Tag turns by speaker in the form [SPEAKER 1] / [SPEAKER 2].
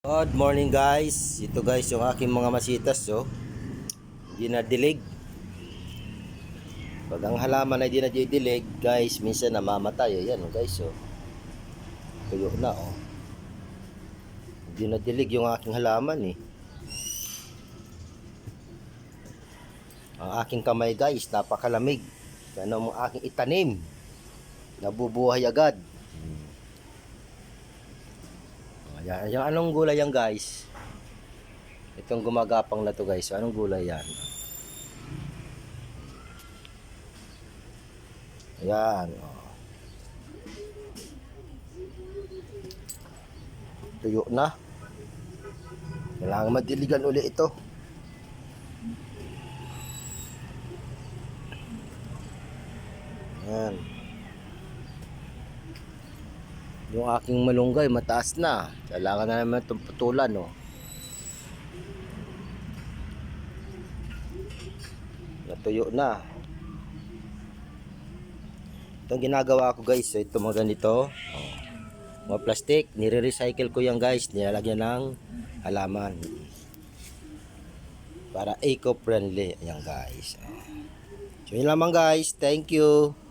[SPEAKER 1] Good morning guys. Ito guys yung aking mga masitas Hindi na dilig. Pag ang halaman ay di na dilig guys, minsan namamatay. Ayan guys Tuyo na Hindi na dilig yung aking halaman Ang aking kamay guys, napakalamig. Ano ang aking itanim, nabubuhay agad. Ayan, yung anong gulay yan guys? Itong gumagapang na to guys. Anong gulay yan? Ayan. Tuyo na. Kailangan madiligan uli ito. Ayan. Yung aking malunggay mataas na. Kailangan na naman itong putulan Natuyo na. Itong ginagawa ko guys, ito mga ganito. Mga plastic, nire-recycle ko yan guys. Nilalagyan ng halaman. Para eco-friendly. Ayan guys. So yun lamang guys. Thank you.